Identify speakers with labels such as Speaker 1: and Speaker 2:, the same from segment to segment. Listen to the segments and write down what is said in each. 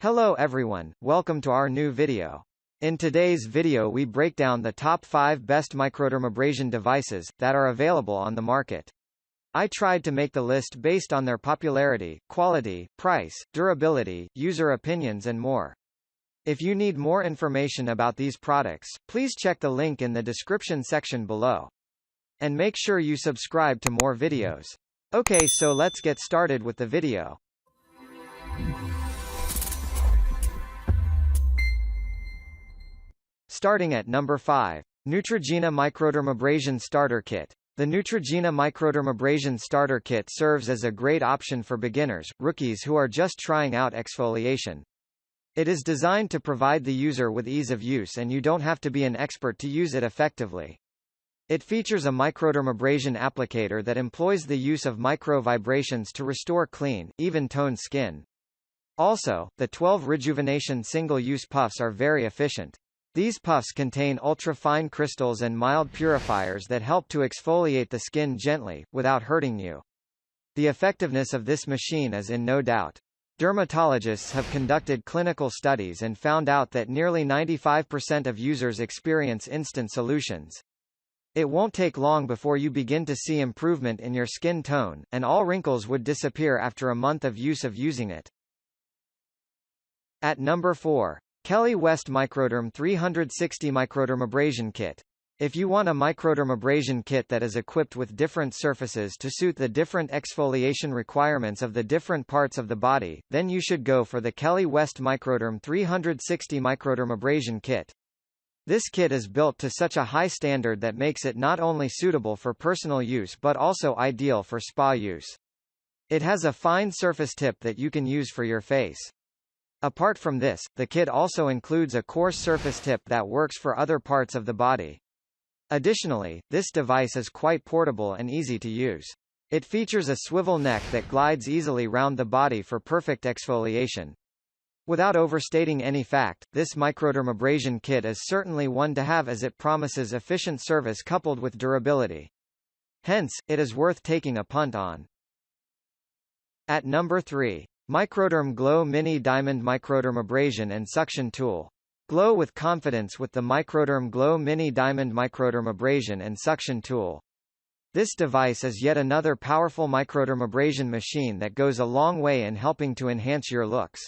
Speaker 1: Hello everyone, welcome to our new video. In today's video we break down the top 5 best microdermabrasion devices that are available on the market. I tried to make the list based on their popularity, quality, price, durability, user opinions and more. If you need more information about these products, please check the link in the description section below. And make sure you subscribe to more videos. Okay, so let's get started with the video. Starting at number 5. Neutrogena Microdermabrasion Starter Kit. The Neutrogena Microdermabrasion Starter Kit serves as a great option for beginners, rookies who are just trying out exfoliation. It is designed to provide the user with ease of use and you don't have to be an expert to use it effectively. It features a microdermabrasion applicator that employs the use of micro-vibrations to restore clean, even-toned skin. Also, the 12 rejuvenation single-use puffs are very efficient. These puffs contain ultra-fine crystals and mild purifiers that help to exfoliate the skin gently, without hurting you. The effectiveness of this machine is in no doubt. Dermatologists have conducted clinical studies and found out that nearly 95% of users experience instant solutions. It won't take long before you begin to see improvement in your skin tone, and all wrinkles would disappear after a month of using it. At number 4. Kelley West Microderm 360 Microdermabrasion Kit. If you want a microdermabrasion kit that is equipped with different surfaces to suit the different exfoliation requirements of the different parts of the body, then you should go for the Kelley West Microderm 360 Microdermabrasion Kit. This kit is built to such a high standard that makes it not only suitable for personal use but also ideal for spa use. It has a fine surface tip that you can use for your face. Apart from this, the kit also includes a coarse surface tip that works for other parts of the body. Additionally, this device is quite portable and easy to use. It features a swivel neck that glides easily round the body for perfect exfoliation. Without overstating any fact, this microdermabrasion kit is certainly one to have as it promises efficient service coupled with durability. Hence, it is worth taking a punt on. At number 3. Microderm Glow Mini Diamond Microdermabrasion and Suction Tool. Glow with confidence with the Microderm Glow Mini Diamond Microdermabrasion and Suction Tool. This device is yet another powerful microdermabrasion machine that goes a long way in helping to enhance your looks.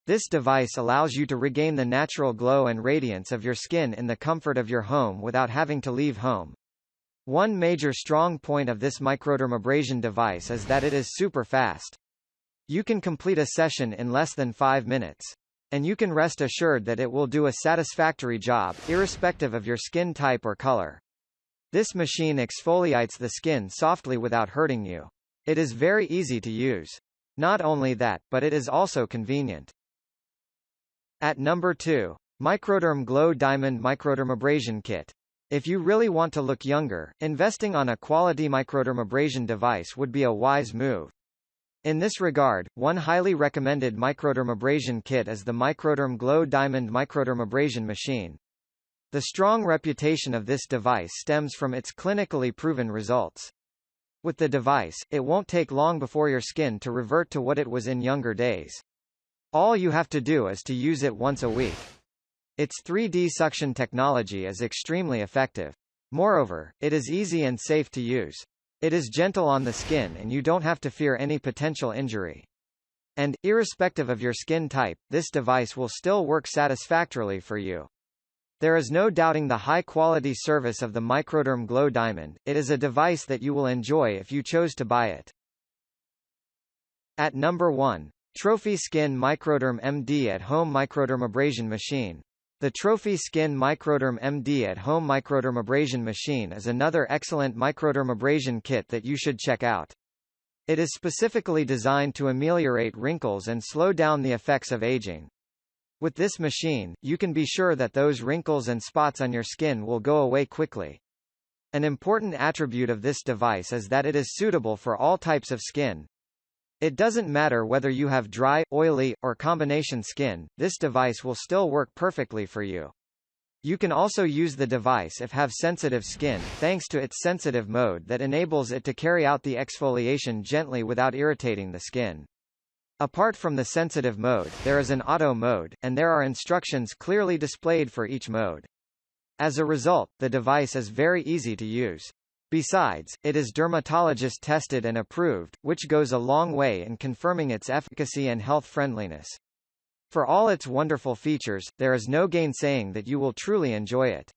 Speaker 1: This device allows you to regain the natural glow and radiance of your skin in the comfort of your home without having to leave home. One major strong point of this microdermabrasion device is that it is super fast. You can complete a session in less than 5 minutes. And you can rest assured that it will do a satisfactory job, irrespective of your skin type or color. This machine exfoliates the skin softly without hurting you. It is very easy to use. Not only that, but it is also convenient. At number 2. Microderm Glow Diamond Microdermabrasion Kit. If you really want to look younger, investing on a quality microdermabrasion device would be a wise move. In this regard, one highly recommended microdermabrasion kit is the Microderm Glow Diamond Microdermabrasion Machine. The strong reputation of this device stems from its clinically proven results. With the device, it won't take long before your skin to revert to what it was in younger days. All you have to do is to use it once a week. Its 3D suction technology is extremely effective. Moreover, it is easy and safe to use. It is gentle on the skin and you don't have to fear any potential injury. And, irrespective of your skin type, this device will still work satisfactorily for you. There is no doubting the high-quality service of the Microderm Glow Diamond. It is a device that you will enjoy if you chose to buy it. At number 1. Trophy Skin MicrodermMD At-Home Microdermabrasion Machine. The Trophy Skin MicrodermMD At-Home Microdermabrasion Machine is another excellent microdermabrasion kit that you should check out. It is specifically designed to ameliorate wrinkles and slow down the effects of aging. With this machine, you can be sure that those wrinkles and spots on your skin will go away quickly. An important attribute of this device is that it is suitable for all types of skin. It doesn't matter whether you have dry, oily, or combination skin, this device will still work perfectly for you. You can also use the device if have sensitive skin, thanks to its sensitive mode that enables it to carry out the exfoliation gently without irritating the skin. Apart from the sensitive mode, there is an auto mode, and there are instructions clearly displayed for each mode. As a result, the device is very easy to use. Besides, it is dermatologist tested and approved, which goes a long way in confirming its efficacy and health friendliness. For all its wonderful features, there is no gainsaying that you will truly enjoy it.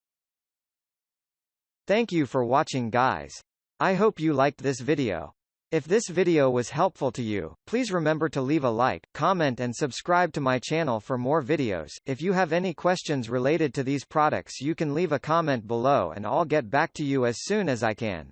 Speaker 1: Thank you for watching, guys. I hope you liked this video. If this video was helpful to you, please remember to leave a like, comment and subscribe to my channel for more videos. If you have any questions related to these products, you can leave a comment below and I'll get back to you as soon as I can.